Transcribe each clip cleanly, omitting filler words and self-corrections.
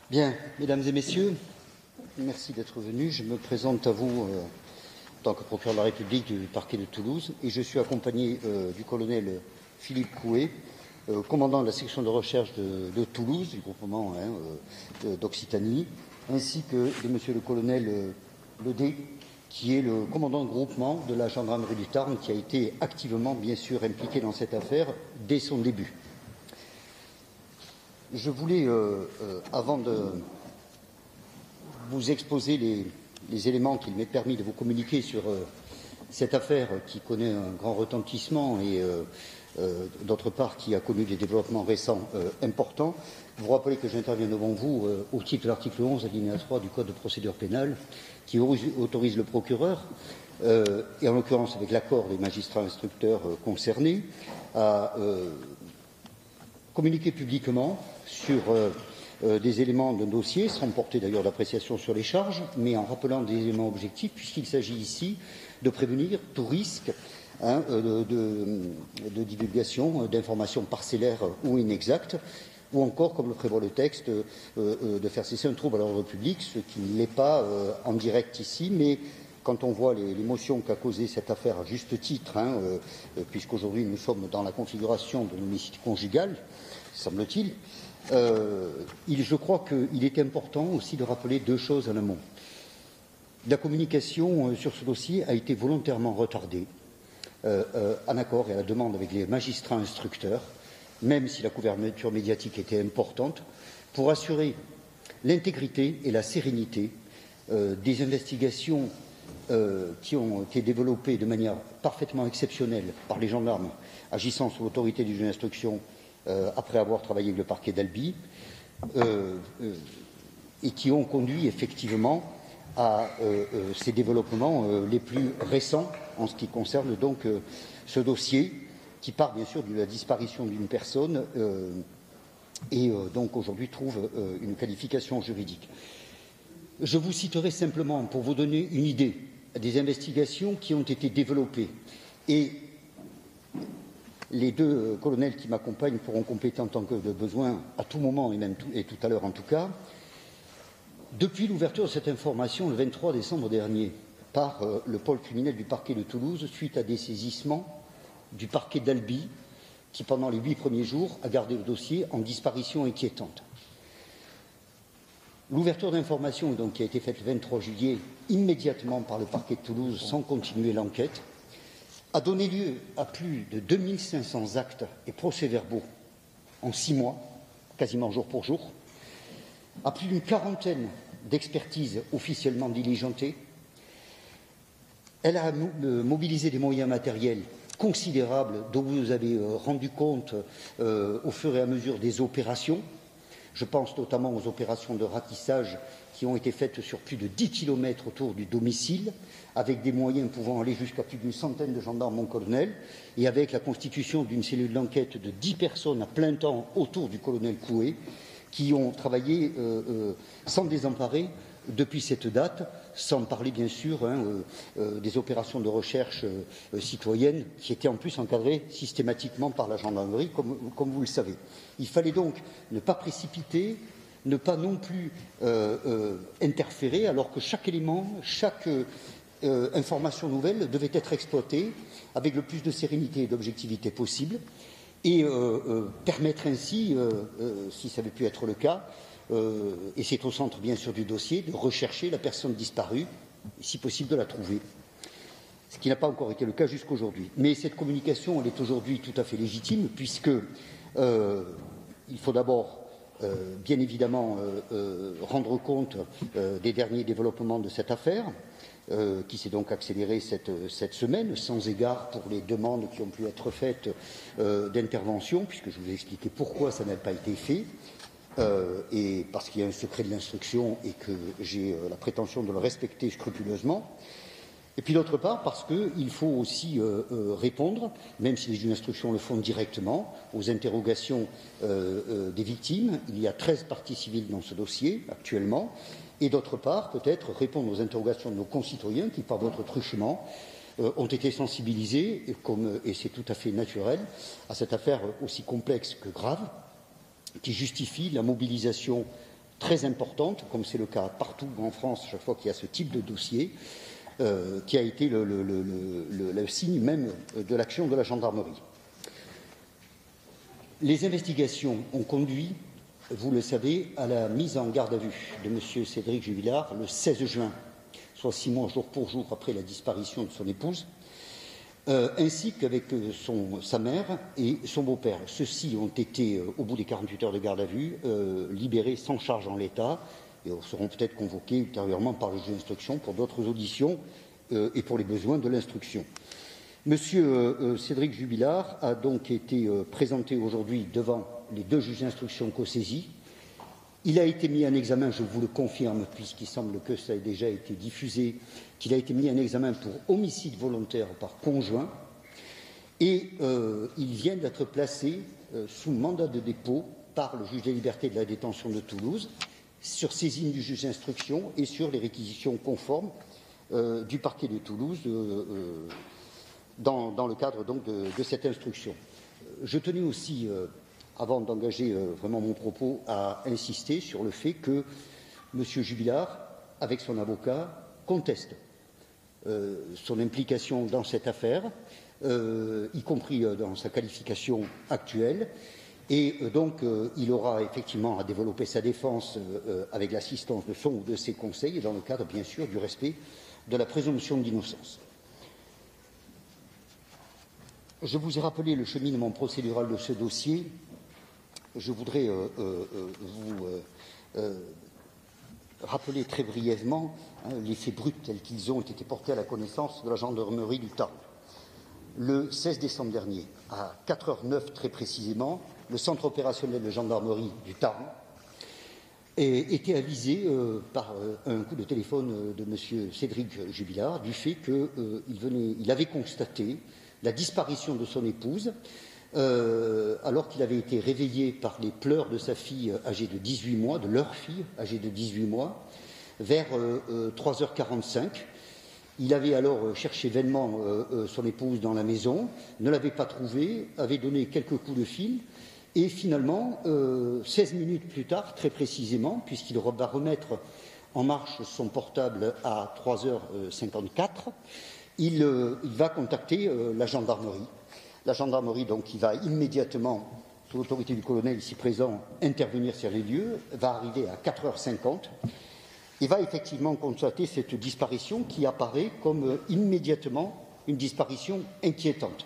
Bien, mesdames et messieurs, merci d'être venus. Je me présente à vous en tant que procureur de la République du parquet de Toulouse et je suis accompagné du colonel Philippe Coué, commandant de la section de recherche de Toulouse, du groupement d'Occitanie, ainsi que de monsieur le colonel Ledé, qui est le commandant de groupement de la gendarmerie du Tarn, qui a été activement, bien sûr, impliqué dans cette affaire dès son début. Je voulais, avant de vous exposer les éléments qu'il m'est permis de vous communiquer sur cette affaire qui connaît un grand retentissement et, d'autre part, qui a connu des développements récents importants, vous rappeler que j'interviens devant vous au titre de l'article 11, alinéa 3 du Code de procédure pénale, qui autorise le procureur, et en l'occurrence avec l'accord des magistrats instructeurs concernés, à communiquer publiquement sur des éléments d'un dossier, sans porter d'ailleurs d'appréciation sur les charges, mais en rappelant des éléments objectifs, puisqu'il s'agit ici de prévenir tout risque de divulgation d'informations parcellaires ou inexactes, ou encore, comme le prévoit le texte, de faire cesser un trouble à l'ordre public, ce qui ne l'est pas en direct ici, mais quand on voit l'émotion qu'a causée cette affaire à juste titre, puisqu'aujourd'hui nous sommes dans la configuration de l'homicide conjugal, semble-t-il, je crois qu'il est important aussi de rappeler deux choses en amont. La communication sur ce dossier a été volontairement retardée, en accord et à la demande avec les magistrats instructeurs, même si la couverture médiatique était importante, pour assurer l'intégrité et la sérénité des investigations qui ont été développées de manière parfaitement exceptionnelle par les gendarmes agissant sous l'autorité du juge d'instruction après avoir travaillé avec le parquet d'Albi, et qui ont conduit effectivement à ces développements les plus récents en ce qui concerne donc ce dossier qui part bien sûr de la disparition d'une personne et donc aujourd'hui trouve une qualification juridique. Je vous citerai simplement, pour vous donner une idée, des investigations qui ont été développées et les deux colonels qui m'accompagnent pourront compléter en tant que de besoin à tout moment et tout à l'heure en tout cas. Depuis l'ouverture de cette information le 23 décembre dernier par le pôle criminel du parquet de Toulouse suite à des saisissements du parquet d'Albi qui, pendant les 8 premiers jours, a gardé le dossier en disparition inquiétante. L'ouverture d'information donc qui a été faite le 23 juillet immédiatement par le parquet de Toulouse sans continuer l'enquête a donné lieu à plus de 2500 actes et procès-verbaux en 6 mois, quasiment jour pour jour, à plus d'une quarantaine d'expertises officiellement diligentées. Elle a mobilisé des moyens matériels considérables dont vous avez rendu compte au fur et à mesure des opérations. Je pense notamment aux opérations de ratissage qui ont été faites sur plus de 10 kilomètres autour du domicile, avec des moyens pouvant aller jusqu'à plus d'une centaine de gendarmes, mon colonel, et avec la constitution d'une cellule d'enquête de 10 personnes à plein temps autour du colonel Coué, qui ont travaillé sans désemparer depuis cette date, sans parler bien sûr des opérations de recherche citoyenne qui étaient en plus encadrées systématiquement par la gendarmerie, comme vous le savez. Il fallait donc ne pas précipiter, ne pas non plus interférer, alors que chaque élément, chaque information nouvelle devait être exploitée avec le plus de sérénité et d'objectivité possible et permettre ainsi, si ça avait pu être le cas, et c'est au centre bien sûr du dossier, de rechercher la personne disparue, et si possible de la trouver, ce qui n'a pas encore été le cas jusqu'aujourd'hui. Mais cette communication, elle est aujourd'hui tout à fait légitime, puisque il faut d'abord, bien évidemment, rendre compte des derniers développements de cette affaire, qui s'est donc accélérée cette semaine, sans égard pour les demandes qui ont pu être faites d'intervention, puisque je vous ai expliqué pourquoi ça n'a pas été fait. Et parce qu'il y a un secret de l'instruction et que j'ai la prétention de le respecter scrupuleusement. Et puis d'autre part, parce qu'il faut aussi répondre, même si les juges d'instruction le font directement, aux interrogations des victimes. Il y a 13 parties civiles dans ce dossier actuellement. Et d'autre part, peut-être répondre aux interrogations de nos concitoyens qui, par votre truchement, ont été sensibilisés, et c'est tout à fait naturel, à cette affaire aussi complexe que grave, qui justifie la mobilisation très importante, comme c'est le cas partout en France, chaque fois qu'il y a ce type de dossier, qui a été le signe même de l'action de la gendarmerie. Les investigations ont conduit, vous le savez, à la mise en garde à vue de M. Cédric Jubilard le 16 juin, soit 6 mois jour pour jour après la disparition de son épouse, ainsi qu'avec sa mère et son beau-père. Ceux-ci ont été, au bout des 48 heures de garde à vue, libérés sans charge en l'état et seront peut-être convoqués ultérieurement par le juge d'instruction pour d'autres auditions et pour les besoins de l'instruction. Monsieur Cédric Jubilard a donc été présenté aujourd'hui devant les 2 juges d'instruction co-saisis. Il a été mis en examen, je vous le confirme, puisqu'il semble que ça ait déjà été diffusé, qu'il a été mis en examen pour homicide volontaire par conjoint et il vient d'être placé sous mandat de dépôt par le juge des libertés et de la détention de Toulouse sur saisine du juge d'instruction et sur les réquisitions conformes du parquet de Toulouse dans le cadre donc de cette instruction. Je tenais aussi avant d'engager vraiment mon propos, à insister sur le fait que M. Jubilard, avec son avocat, conteste son implication dans cette affaire, y compris dans sa qualification actuelle. Et donc, il aura effectivement à développer sa défense avec l'assistance de son ou de ses conseils et dans le cadre, bien sûr, du respect de la présomption d'innocence. Je vous ai rappelé le cheminement procédural de ce dossier. Je voudrais vous rappeler très brièvement les faits bruts tels qu'ils ont été portés à la connaissance de la gendarmerie du Tarn. Le 16 décembre dernier, à 4h09 très précisément, le centre opérationnel de gendarmerie du Tarn était avisé par un coup de téléphone de M. Cédric Jubilard du fait qu'il avait constaté la disparition de son épouse alors qu'il avait été réveillé par les pleurs de sa fille âgée de 18 mois, de leur fille âgée de 18 mois, vers 3h45. Il avait alors cherché vainement son épouse dans la maison, ne l'avait pas trouvée, avait donné quelques coups de fil, et finalement, 16 minutes plus tard, très précisément, puisqu'il va remettre en marche son portable à 3h54, il va contacter la gendarmerie. La gendarmerie, donc, qui va immédiatement, sous l'autorité du colonel ici présent, intervenir sur les lieux, va arriver à 4h50 et va effectivement constater cette disparition qui apparaît comme immédiatement une disparition inquiétante.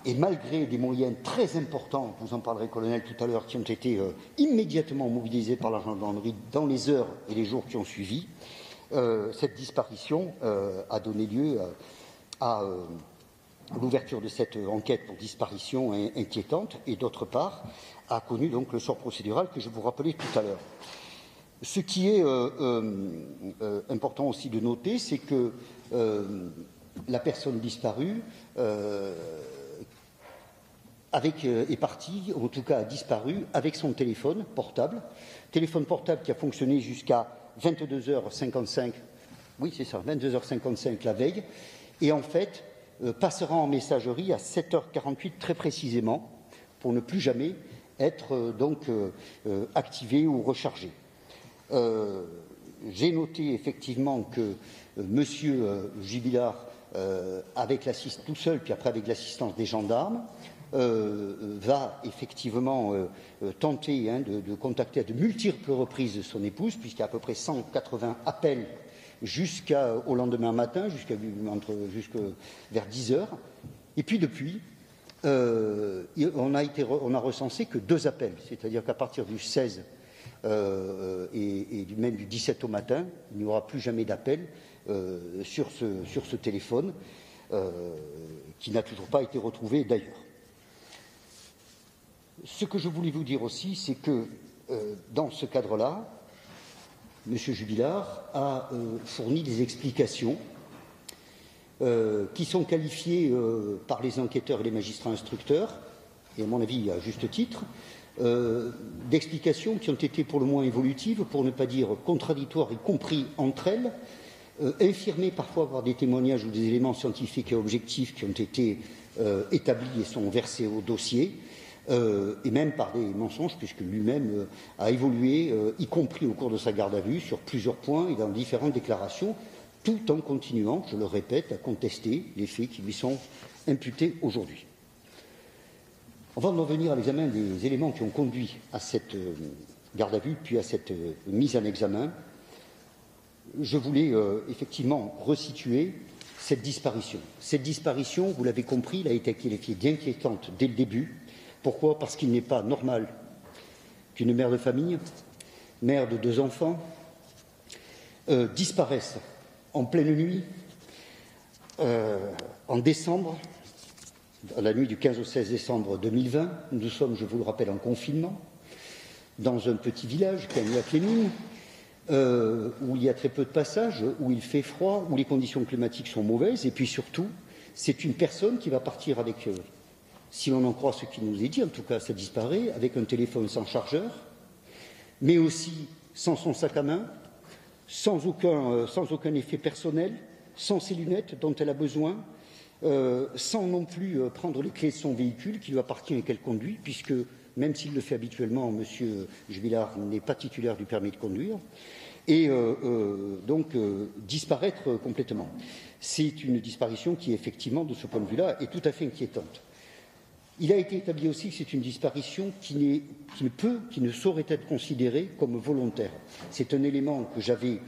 Et malgré des moyens très importants, vous en parlerez, colonel, tout à l'heure, qui ont été immédiatement mobilisés par la gendarmerie dans les heures et les jours qui ont suivi, cette disparition a donné lieu à l'ouverture de cette enquête pour disparition inquiétante et, d'autre part, a connu donc le sort procédural que je vous rappelais tout à l'heure. Ce qui est important aussi de noter, c'est que la personne disparue est partie, en tout cas a disparu, avec son téléphone portable qui a fonctionné jusqu'à 22h55, oui c'est ça, 22h55 la veille, et en fait passera en messagerie à 7h48 très précisément, pour ne plus jamais être activé ou rechargé. J'ai noté effectivement que M. Jubilard, tout seul, puis après avec l'assistance des gendarmes, va effectivement tenter de contacter à de multiples reprises son épouse, puisqu'il y a à peu près 180 appels jusqu'au lendemain matin, jusqu'à vers 10h. Et puis depuis, on a recensé que 2 appels, c'est-à-dire qu'à partir du 16 et même du 17 au matin, il n'y aura plus jamais d'appel sur ce téléphone qui n'a toujours pas été retrouvé d'ailleurs. Ce que je voulais vous dire aussi, c'est que dans ce cadre-là, M. Jubilard a fourni des explications qui sont qualifiées par les enquêteurs et les magistrats instructeurs, et à mon avis à juste titre, d'explications qui ont été pour le moins évolutives, pour ne pas dire contradictoires, y compris entre elles, infirmées parfois par des témoignages ou des éléments scientifiques et objectifs qui ont été établis et sont versés au dossier, et même par des mensonges, puisque lui-même a évolué, y compris au cours de sa garde à vue, sur plusieurs points et dans différentes déclarations, tout en continuant, je le répète, à contester les faits qui lui sont imputés aujourd'hui. Avant d'en venir à l'examen des éléments qui ont conduit à cette garde à vue, puis à cette mise en examen, je voulais effectivement resituer cette disparition. Cette disparition, vous l'avez compris, elle a été qualifiée d'inquiétante dès le début. Pourquoi? Parce qu'il n'est pas normal qu'une mère de famille, mère de 2 enfants, disparaisse en pleine nuit, en décembre, la nuit du 15 au 16 décembre 2020. Nous sommes, je vous le rappelle, en confinement, dans un petit village, Cagnac-les-Mines, où il y a très peu de passages, où il fait froid, où les conditions climatiques sont mauvaises, et puis surtout, c'est une personne qui va partir avec, si l'on en croit ce qui nous est dit, en tout cas ça disparaît, avec un téléphone sans chargeur, mais aussi sans son sac à main, sans aucun effet personnel, sans ses lunettes dont elle a besoin, sans non plus prendre les clés de son véhicule qui lui appartient et qu'elle conduit, puisque même s'il le fait habituellement, M. Jubilard n'est pas titulaire du permis de conduire, et donc disparaître complètement. C'est une disparition qui, effectivement, de ce point de vue-là, est tout à fait inquiétante. Il a été établi aussi que c'est une disparition qui ne saurait être considérée comme volontaire. C'est un élément que j'avais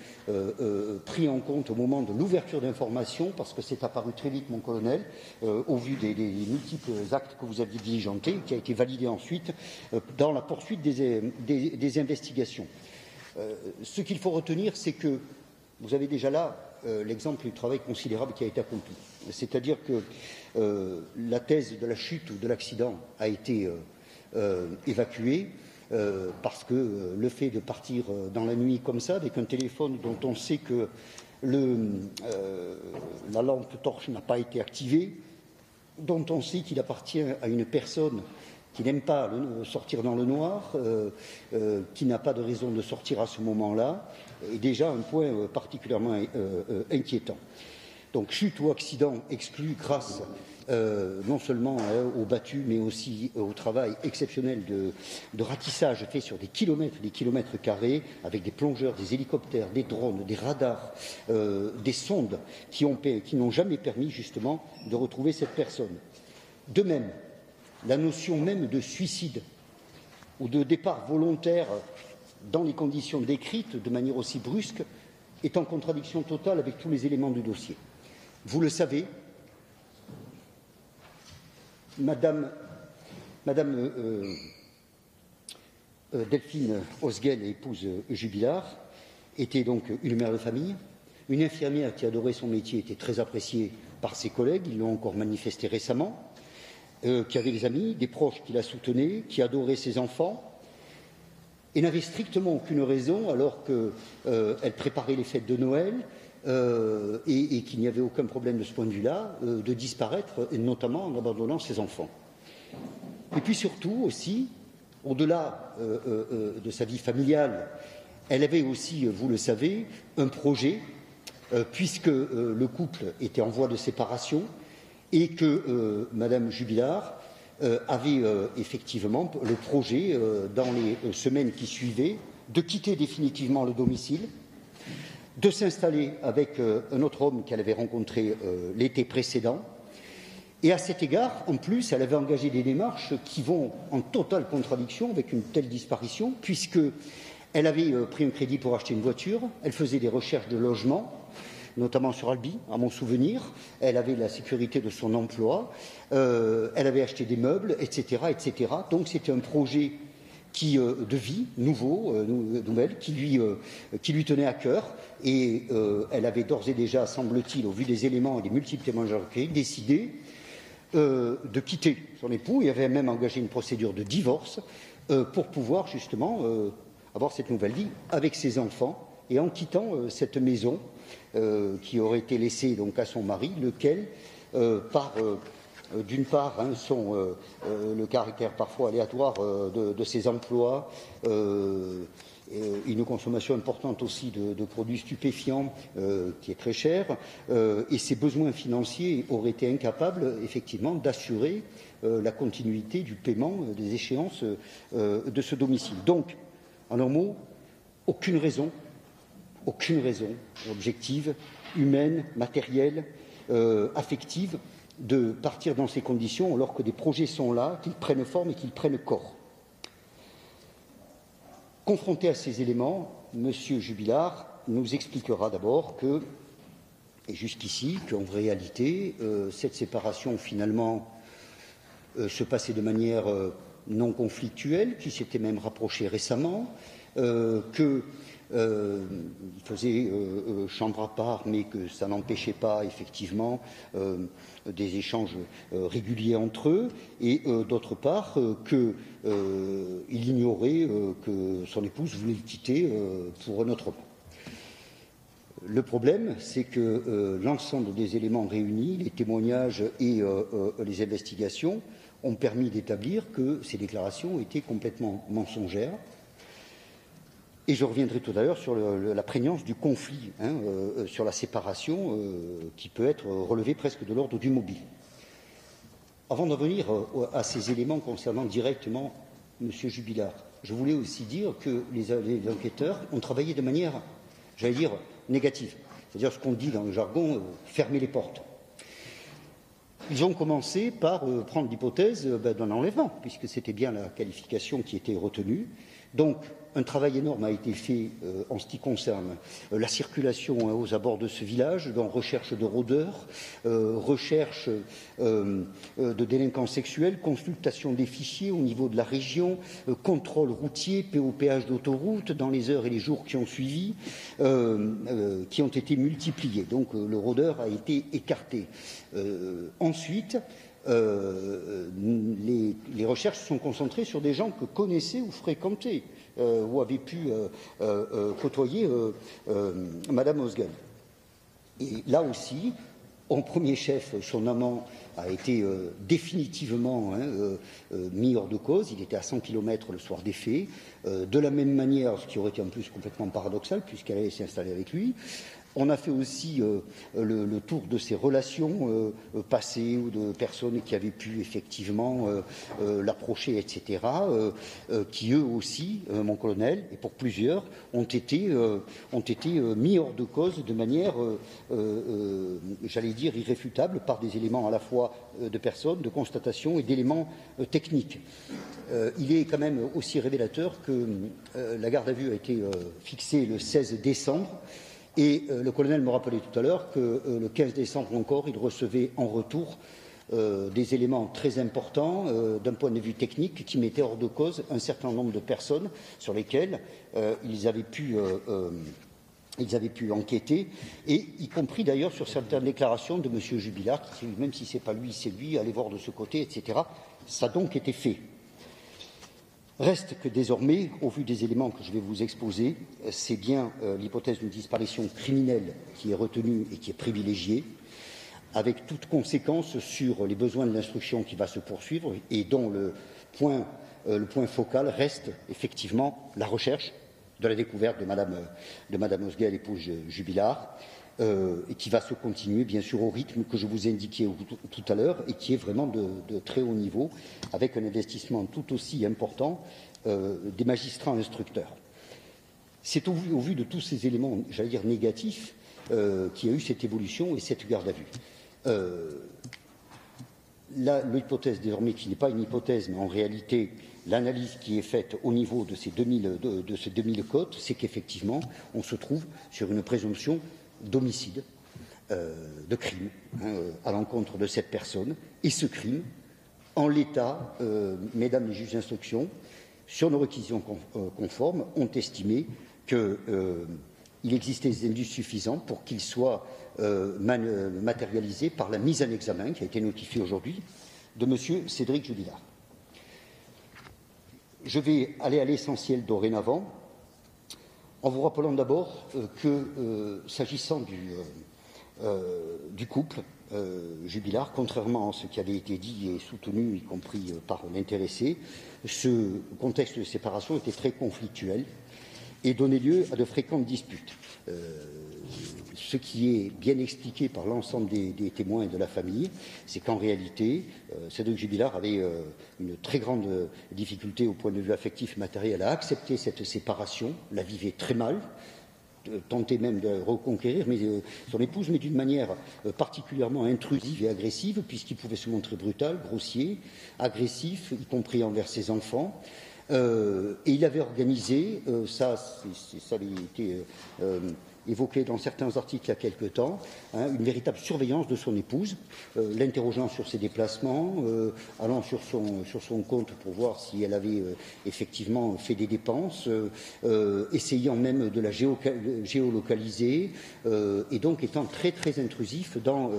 pris en compte au moment de l'ouverture d'informations, parce que c'est apparu très vite, mon colonel, au vu des multiples actes que vous aviez diligentés, qui a été validé ensuite dans la poursuite des investigations. Ce qu'il faut retenir, c'est que vous avez déjà là l'exemple du travail considérable qui a été accompli. C'est-à-dire que la thèse de la chute ou de l'accident a été évacuée parce que le fait de partir dans la nuit comme ça, avec un téléphone dont on sait que la lampe torche n'a pas été activée, dont on sait qu'il appartient à une personne qui n'aime pas sortir dans le noir, qui n'a pas de raison de sortir à ce moment-là, est déjà un point particulièrement inquiétant. Donc chute ou accident exclu grâce non seulement au battu, mais aussi au travail exceptionnel de ratissage fait sur des kilomètres carrés, avec des plongeurs, des hélicoptères, des drones, des radars, des sondes qui n'ont jamais permis justement de retrouver cette personne. De même, la notion même de suicide ou de départ volontaire dans les conditions décrites de manière aussi brusque est en contradiction totale avec tous les éléments du dossier. Vous le savez, Madame Delphine Osguel, épouse Jubilard, était donc une mère de famille, une infirmière qui adorait son métier, était très appréciée par ses collègues, ils l'ont encore manifesté récemment, qui avait des amis, des proches qui la soutenaient, qui adoraient ses enfants, et n'avait strictement aucune raison, alors qu'elle préparait les fêtes de Noël, et qu'il n'y avait aucun problème de ce point de vue-là, de disparaître, et notamment en abandonnant ses enfants. Et puis surtout aussi, au-delà de sa vie familiale, elle avait aussi, vous le savez, un projet, puisque le couple était en voie de séparation et que Madame Jubilard avait effectivement le projet, dans les semaines qui suivaient, de quitter définitivement le domicile, de s'installer avec un autre homme qu'elle avait rencontré l'été précédent. Et à cet égard, en plus, elle avait engagé des démarches qui vont en totale contradiction avec une telle disparition, puisqu'elle avait pris un crédit pour acheter une voiture, elle faisait des recherches de logement, notamment sur Albi, à mon souvenir, elle avait la sécurité de son emploi, elle avait acheté des meubles, etc. etc. Donc c'était un projet de vie nouvelle, qui lui tenait à cœur, et elle avait d'ores et déjà, semble-t-il, au vu des éléments et des multiples témoignages recueillis, décidé de quitter son époux, et avait même engagé une procédure de divorce pour pouvoir justement avoir cette nouvelle vie avec ses enfants, et en quittant cette maison qui aurait été laissée donc à son mari, lequel, d'une part, le caractère parfois aléatoire de ses emplois, une consommation importante aussi de produits stupéfiants qui est très cher, et ses besoins financiers auraient été incapables effectivement d'assurer la continuité du paiement des échéances de ce domicile. Donc, en un mot, aucune raison objective, humaine, matérielle, affective, de partir dans ces conditions alors que des projets sont là, qu'ils prennent forme et qu'ils prennent corps. Confronté à ces éléments, M. Jubilard nous expliquera d'abord que, et jusqu'ici, qu'en réalité, cette séparation finalement se passait de manière non conflictuelle, qui s'était même rapprochée récemment, qu'il faisait chambre à part, mais que ça n'empêchait pas effectivement des échanges réguliers entre eux, et d'autre part qu'il ignorait que son épouse voulait le quitter pour un autre homme. Le problème, c'est que l'ensemble des éléments réunis, les témoignages et les investigations, ont permis d'établir que ces déclarations étaient complètement mensongères. Et je reviendrai tout à l'heure sur la prégnance du conflit, sur la séparation qui peut être relevée presque de l'ordre du mobile. Avant d'en venir à ces éléments concernant directement M. Jubilard, je voulais aussi dire que les enquêteurs ont travaillé de manière, j'allais dire, négative. C'est-à-dire ce qu'on dit dans le jargon, fermer les portes. Ils ont commencé par prendre l'hypothèse d'un enlèvement, puisque c'était bien la qualification qui était retenue. Donc, un travail énorme a été fait en ce qui concerne la circulation aux abords de ce village, dans recherche de rôdeurs, recherche de délinquants sexuels, consultation des fichiers au niveau de la région, contrôle routier, POPH d'autoroute dans les heures et les jours qui ont suivi, qui ont été multipliés. Donc le rôdeur a été écarté. Ensuite, les recherches se sont concentrées sur des gens que connaissaient ou fréquentaient ou avaient pu côtoyer Madame Osgel. Et là aussi, en premier chef, son amant a été définitivement mis hors de cause. Il était à 100 km le soir des faits. De la même manière, ce qui aurait été en plus complètement paradoxal, puisqu'elle allait s'installer avec lui. On a fait aussi le tour de ses relations passées ou de personnes qui avaient pu effectivement l'approcher, etc., qui eux aussi, mon colonel, et pour plusieurs, ont été mis hors de cause de manière, j'allais dire, irréfutable par des éléments à la fois de personnes, de constatation et d'éléments techniques. Il est quand même aussi révélateur que la garde à vue a été fixée le 16 décembre. Et le colonel me rappelait tout à l'heure que le 15 décembre encore, il recevait en retour des éléments très importants d'un point de vue technique qui mettaient hors de cause un certain nombre de personnes sur lesquelles ils avaient pu enquêter, et y compris d'ailleurs sur certaines déclarations de M. Jubilard, qui, même si ce n'est pas lui, c'est lui, allez voir de ce côté, etc. Ça a donc été fait. Reste que désormais, au vu des éléments que je vais vous exposer, c'est bien l'hypothèse d'une disparition criminelle qui est retenue et qui est privilégiée, avec toute conséquence sur les besoins de l'instruction qui va se poursuivre et dont le point focal reste effectivement la recherche de la découverte de Madame Osgel, épouse Jubilard, et qui va se continuer, bien sûr, au rythme que je vous ai indiqué tout à l'heure et qui est vraiment de très haut niveau, avec un investissement tout aussi important des magistrats instructeurs. C'est au vu de tous ces éléments, j'allais dire négatifs, qu'il y a eu cette évolution et cette garde à vue. L'hypothèse désormais, qui n'est pas une hypothèse, mais en réalité, l'analyse qui est faite au niveau de ces 2000 cotes, c'est qu'effectivement, on se trouve sur une présomption d'homicide, de crime à l'encontre de cette personne. Et ce crime, en l'état, mesdames les juges d'instruction, sur nos réquisitions conformes, ont estimé qu'il existait des indices suffisants pour qu'il soit matérialisé par la mise en examen, qui a été notifiée aujourd'hui, de M. Cédric Jubilard. Je vais aller à l'essentiel dorénavant, en vous rappelant d'abord que, s'agissant du couple Jubilard, contrairement à ce qui avait été dit et soutenu, y compris par l'intéressé, ce contexte de séparation était très conflictuel et donné lieu à de fréquentes disputes. Ce qui est bien expliqué par l'ensemble des témoins et de la famille, c'est qu'en réalité, Cédric Jubilard avait une très grande difficulté au point de vue affectif et matériel à accepter cette séparation, la vivait très mal, tentait même de reconquérir son épouse, mais d'une manière particulièrement intrusive et agressive, puisqu'il pouvait se montrer brutal, grossier, agressif, y compris envers ses enfants. Et il avait organisé, ça avait été évoqué dans certains articles il y a quelque temps, une véritable surveillance de son épouse, l'interrogeant sur ses déplacements, allant sur son compte pour voir si elle avait effectivement fait des dépenses, essayant même de la géolocaliser, et donc étant très très intrusif dans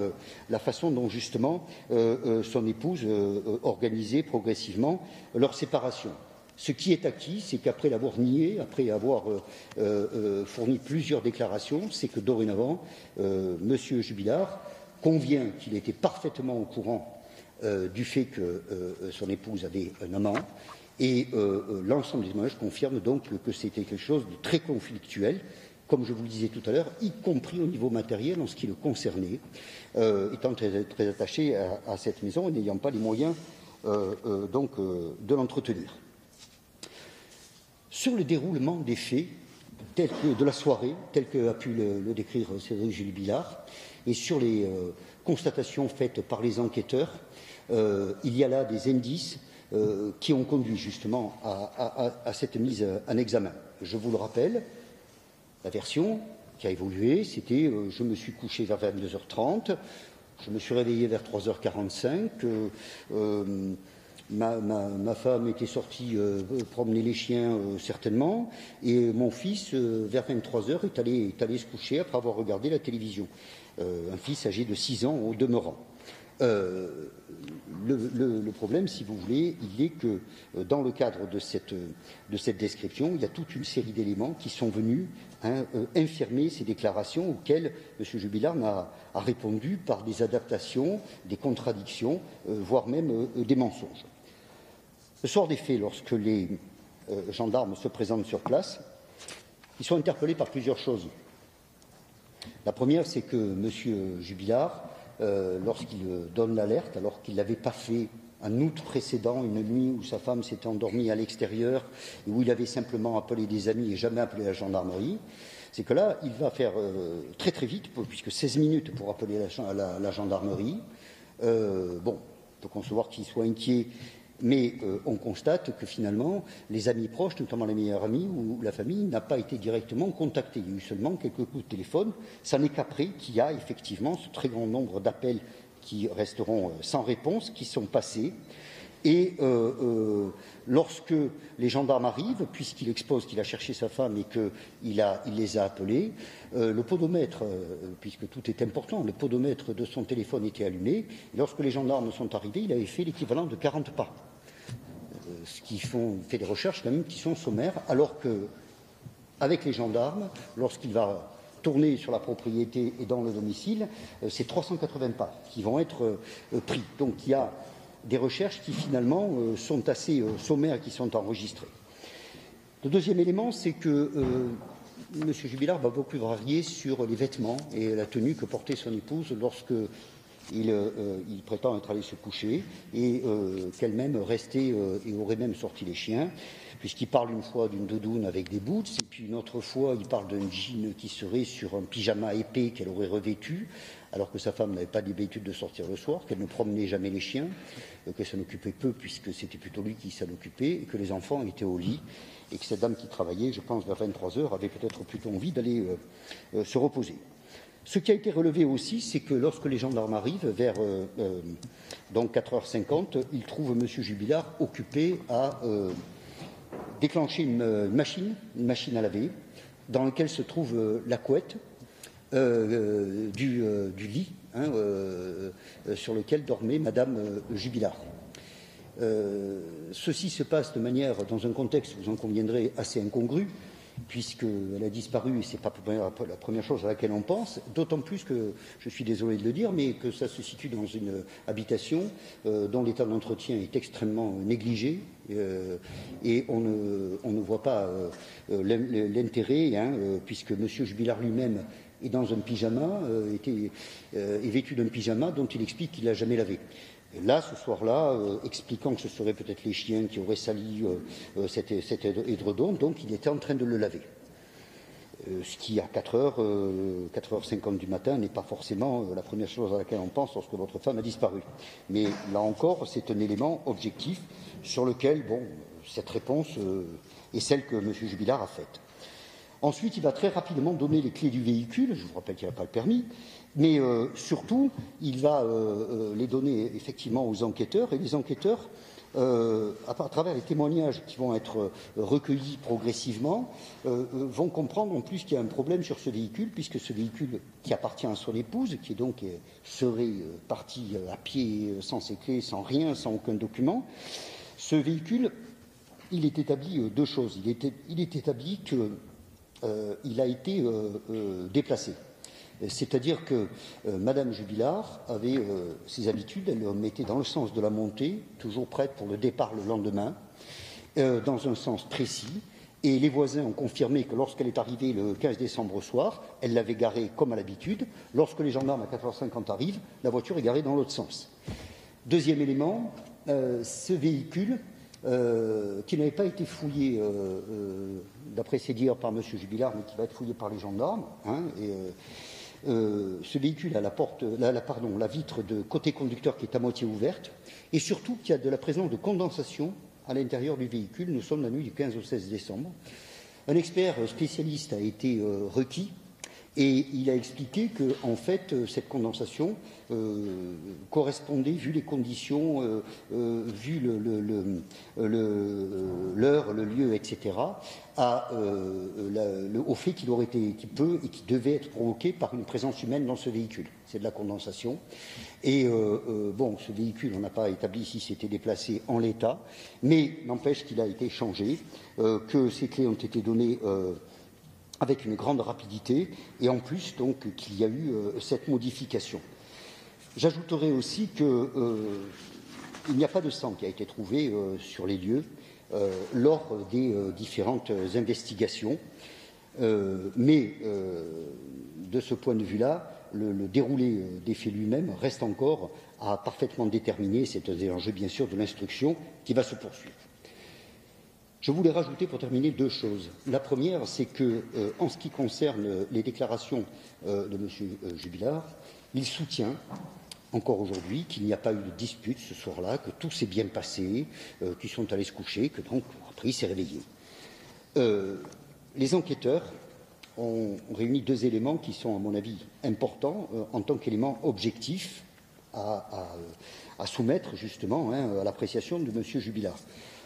la façon dont justement son épouse organisait progressivement leur séparation. Ce qui est acquis, c'est qu'après l'avoir nié, après avoir fourni plusieurs déclarations, c'est que dorénavant, M. Jubilard convient qu'il était parfaitement au courant du fait que son épouse avait un amant, et l'ensemble des témoignages confirme donc que c'était quelque chose de très conflictuel, comme je vous le disais tout à l'heure, y compris au niveau matériel en ce qui le concernait, étant très, très attaché à cette maison et n'ayant pas les moyens de l'entretenir. Sur le déroulement des faits de la soirée, tel qu'a pu le décrire Cédric Jubilard, et sur les constatations faites par les enquêteurs, il y a là des indices qui ont conduit justement à cette mise en examen. Je vous le rappelle, la version qui a évolué, c'était je me suis couché vers 22h30, je me suis réveillé vers 3h45, ma femme était sortie promener les chiens certainement, et mon fils, vers 23h, est allé se coucher après avoir regardé la télévision. Un fils âgé de 6 ans au demeurant. Le problème, si vous voulez, il est que dans le cadre de cette description, il y a toute une série d'éléments qui sont venus infirmer ces déclarations auxquelles M. Jubilard a répondu par des adaptations, des contradictions, voire même des mensonges. Le soir des faits, lorsque les gendarmes se présentent sur place, ils sont interpellés par plusieurs choses. La première, c'est que M. Jubilard, lorsqu'il donne l'alerte, alors qu'il ne l'avait pas fait en août précédent, une nuit où sa femme s'était endormie à l'extérieur et où il avait simplement appelé des amis et jamais appelé la gendarmerie, c'est que là, il va faire très très vite, puisque 16 minutes pour appeler la gendarmerie. On peut concevoir qu'il soit inquiet, mais on constate que finalement, les amis proches, notamment les meilleurs amis ou la famille, n'a pas été directement contactés. Il y a eu seulement quelques coups de téléphone. Ça n'est qu'après qu'il y a effectivement ce très grand nombre d'appels qui resteront sans réponse, qui sont passés. Et lorsque les gendarmes arrivent, puisqu'il expose qu'il a cherché sa femme et qu'il les a appelés, le podomètre, puisque tout est important, le podomètre de son téléphone était allumé. Et lorsque les gendarmes sont arrivés, il avait fait l'équivalent de 40 pas. Ce qui fait des recherches quand même qui sont sommaires, alors qu'avec les gendarmes, lorsqu'il va tourner sur la propriété et dans le domicile, c'est 380 pas qui vont être pris. Donc il y a des recherches qui finalement sont assez sommaires, qui sont enregistrées. Le deuxième élément, c'est que M. Jubilard va beaucoup varier sur les vêtements et la tenue que portait son épouse lorsque il prétend être allé se coucher et qu'elle-même restait et aurait même sorti les chiens, puisqu'il parle une fois d'une doudoune avec des boots, et puis une autre fois il parle d'un jean qui serait sur un pyjama épais qu'elle aurait revêtu, alors que sa femme n'avait pas l'habitude de sortir le soir, qu'elle ne promenait jamais les chiens, qu'elle s'en occupait peu puisque c'était plutôt lui qui s'en occupait, et que les enfants étaient au lit, et que cette dame qui travaillait, je pense, vers 23h, avait peut-être plutôt envie d'aller se reposer. Ce qui a été relevé aussi, c'est que lorsque les gendarmes arrivent, vers donc 4h50, ils trouvent M. Jubilard occupé à déclencher une machine à laver, dans laquelle se trouve la couette du lit sur lequel dormait Madame Jubilard. Ceci se passe de manière, dans un contexte, vous en conviendrez, assez incongru, puisqu'elle a disparu, et ce n'est pas la première chose à laquelle on pense, d'autant plus que, je suis désolé de le dire, mais que ça se situe dans une habitation dont l'état d'entretien est extrêmement négligé, et on ne voit pas l'intérêt, puisque M. Jubilard lui-même est dans un pyjama, est vêtu d'un pyjama dont il explique qu'il ne l'a jamais lavé. Et là, ce soir-là, expliquant que ce seraient peut-être les chiens qui auraient sali cet édredon, donc il était en train de le laver. Ce qui, à 4h50 du matin, n'est pas forcément la première chose à laquelle on pense lorsque votre femme a disparu. Mais là encore, c'est un élément objectif sur lequel, cette réponse est celle que M. Jubilard a faite. Ensuite, il va très rapidement donner les clés du véhicule. Je vous rappelle qu'il n'a pas le permis. Mais surtout, il va les donner effectivement aux enquêteurs. Et les enquêteurs, à travers les témoignages qui vont être recueillis progressivement, vont comprendre en plus qu'il y a un problème sur ce véhicule, puisque ce véhicule qui appartient à son épouse, qui donc serait parti à pied, sans ses clés, sans rien, sans aucun document, ce véhicule, il est établi deux choses. Il est établi qu'il a été déplacé. C'est-à-dire que Madame Jubilard avait ses habitudes, elle le mettait dans le sens de la montée, toujours prête pour le départ le lendemain, dans un sens précis. Et les voisins ont confirmé que lorsqu'elle est arrivée le 15 décembre au soir, elle l'avait garée comme à l'habitude. Lorsque les gendarmes à 4h50 arrivent, la voiture est garée dans l'autre sens. Deuxième élément, ce véhicule, qui n'avait pas été fouillé, d'après ses dires, par M. Jubilard, mais qui va être fouillé par les gendarmes, ce véhicule a la vitre de côté conducteur qui est à moitié ouverte, et surtout qu'il y a de la présence de condensation à l'intérieur du véhicule. Nous sommes la nuit du 15 au 16 décembre. Un expert spécialiste a été requis, et il a expliqué que, en fait, cette condensation correspondait, vu les conditions, vu l'heure, le lieu, etc., au fait qu'il peut et qui devait être provoqué par une présence humaine dans ce véhicule. C'est de la condensation. Et ce véhicule, on n'a pas établi si c'était déplacé en l'état, mais n'empêche qu'il a été changé, que ces clés ont été données avec une grande rapidité, et en plus donc qu'il y a eu cette modification. J'ajouterai aussi qu'il n'y a pas de sang qui a été trouvé sur les lieux lors des différentes investigations, mais de ce point de vue-là, le déroulé des faits lui-même reste encore à parfaitement déterminer. C'est un enjeu bien sûr de l'instruction qui va se poursuivre. Je voulais rajouter pour terminer deux choses. La première, c'est que, en ce qui concerne les déclarations de M. Jubilard, il soutient encore aujourd'hui qu'il n'y a pas eu de dispute ce soir-là, que tout s'est bien passé, qu'ils sont allés se coucher, que donc après il s'est réveillé. Les enquêteurs ont réuni deux éléments qui sont, à mon avis, importants en tant qu'éléments objectifs à soumettre justement à l'appréciation de M. Jubilard.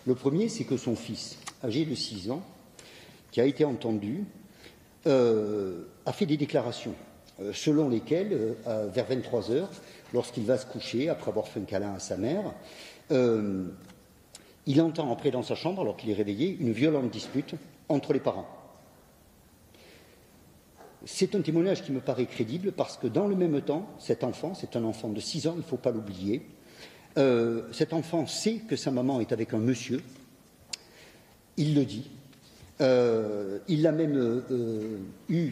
Le premier, c'est que son fils, âgé de 6 ans, qui a été entendu, a fait des déclarations selon lesquelles, vers 23 heures, lorsqu'il va se coucher, après avoir fait un câlin à sa mère, il entend entrer dans sa chambre, alors qu'il est réveillé, une violente dispute entre les parents. C'est un témoignage qui me paraît crédible parce que, dans le même temps, cet enfant, c'est un enfant de 6 ans, il ne faut pas l'oublier, cet enfant sait que sa maman est avec un monsieur, il le dit, il a même eu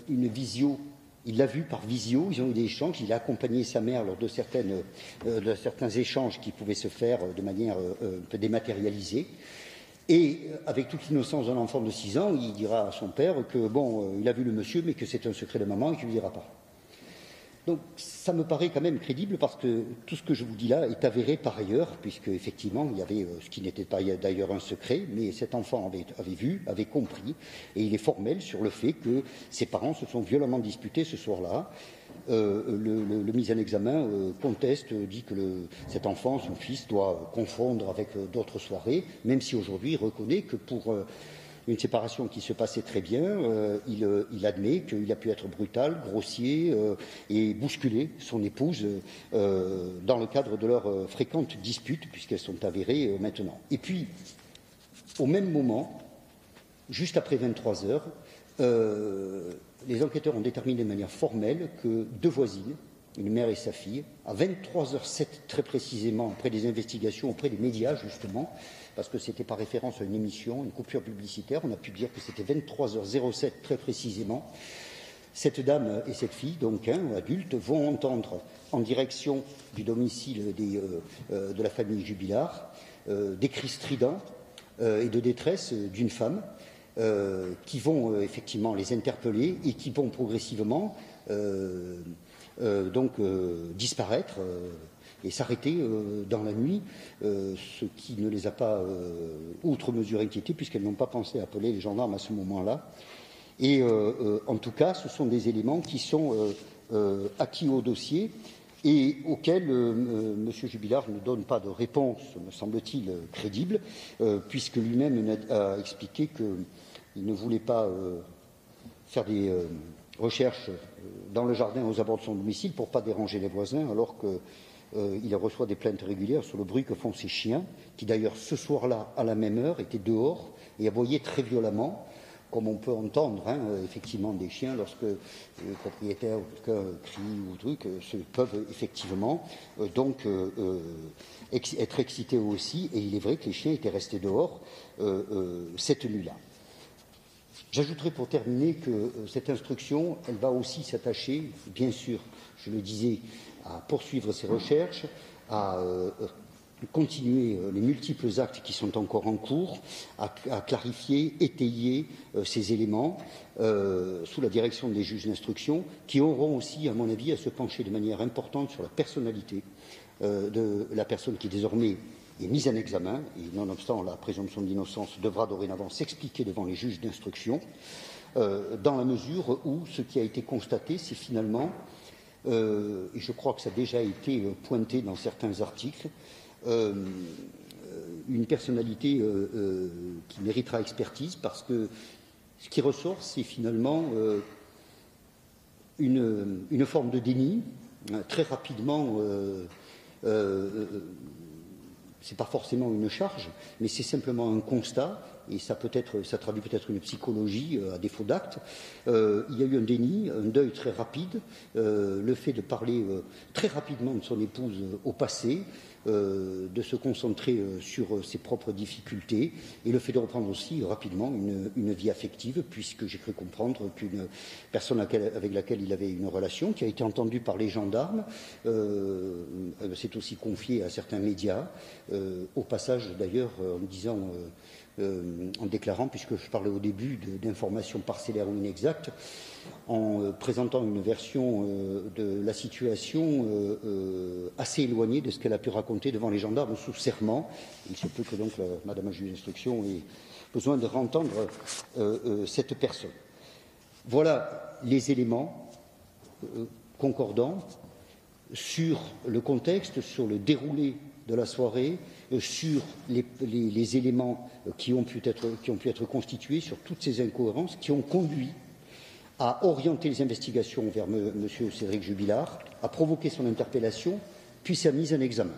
une visio, il l'a vu par visio, ils ont eu des échanges, il a accompagné sa mère lors de certains échanges qui pouvaient se faire de manière un peu dématérialisée, et avec toute l'innocence d'un enfant de 6 ans, il dira à son père que il a vu le monsieur, mais que c'est un secret de maman et qu'il ne lui dira pas. Donc ça me paraît quand même crédible parce que tout ce que je vous dis là est avéré par ailleurs, puisque effectivement il y avait ce qui n'était pas d'ailleurs un secret, mais cet enfant avait vu, avait compris, et il est formel sur le fait que ses parents se sont violemment disputés ce soir-là. Le mis en examen conteste, dit que cet enfant, son fils, doit confondre avec d'autres soirées, même si aujourd'hui il reconnaît que pour une séparation qui se passait très bien, il admet qu'il a pu être brutal, grossier et bousculer son épouse dans le cadre de leurs fréquentes disputes, puisqu'elles sont avérées maintenant. Et puis, au même moment, juste après 23 heures, les enquêteurs ont déterminé de manière formelle que deux voisines, une mère et sa fille, à 23h07 très précisément, après des investigations auprès des médias justement, parce que c'était par référence à une émission, une coupure publicitaire, on a pu dire que c'était 23h07 très précisément. Cette dame et cette fille, donc adultes, vont entendre en direction du domicile de la famille Jubilard des cris stridents et de détresse d'une femme qui vont effectivement les interpeller et qui vont progressivement disparaître et s'arrêter dans la nuit, ce qui ne les a pas outre mesure inquiétés puisqu'elles n'ont pas pensé à appeler les gendarmes à ce moment-là. Et en tout cas, ce sont des éléments qui sont acquis au dossier et auxquels M. Jubilard ne donne pas de réponse, me semble-t-il, crédible, puisque lui-même a expliqué qu'il ne voulait pas faire des recherches dans le jardin aux abords de son domicile pour ne pas déranger les voisins, alors qu'il reçoit des plaintes régulières sur le bruit que font ses chiens, qui d'ailleurs ce soir-là, à la même heure, étaient dehors et aboyaient très violemment, comme on peut entendre effectivement des chiens lorsque les propriétaires ou quelqu'un crie ou truc, peuvent effectivement être excités aussi. Et il est vrai que les chiens étaient restés dehors cette nuit-là. J'ajouterai pour terminer que cette instruction, elle va aussi s'attacher, bien sûr, je le disais, à poursuivre ses recherches, à continuer les multiples actes qui sont encore en cours, à clarifier, étayer ces éléments sous la direction des juges d'instruction, qui auront aussi, à mon avis, à se pencher de manière importante sur la personnalité de la personne qui désormais est mise en examen, et nonobstant la présomption d'innocence devra dorénavant s'expliquer devant les juges d'instruction, dans la mesure où ce qui a été constaté, c'est finalement, et je crois que ça a déjà été pointé dans certains articles, une personnalité qui méritera expertise, parce que ce qui ressort, c'est finalement une forme de déni. Très rapidement, ce n'est pas forcément une charge, mais c'est simplement un constat, et ça traduit peut-être une psychologie à défaut d'acte. Il y a eu un déni, un deuil très rapide, le fait de parler très rapidement de son épouse au passé, de se concentrer sur ses propres difficultés, et le fait de reprendre aussi rapidement une vie affective, puisque j'ai cru comprendre qu'une personne avec laquelle il avait une relation, qui a été entendue par les gendarmes, s'est aussi confiée à certains médias, au passage d'ailleurs en déclarant, puisque je parlais au début d'informations parcellaires ou inexactes, en présentant une version de la situation assez éloignée de ce qu'elle a pu raconter devant les gendarmes sous serment. Il se peut que donc Madame la juge d'instruction ait besoin de rentendre cette personne. Voilà les éléments concordants sur le contexte, sur le déroulé de la soirée, sur les éléments qui ont pu être constitués, sur toutes ces incohérences qui ont conduit à orienter les investigations vers M. Cédric Jubilard, à provoquer son interpellation, puis sa mise en examen.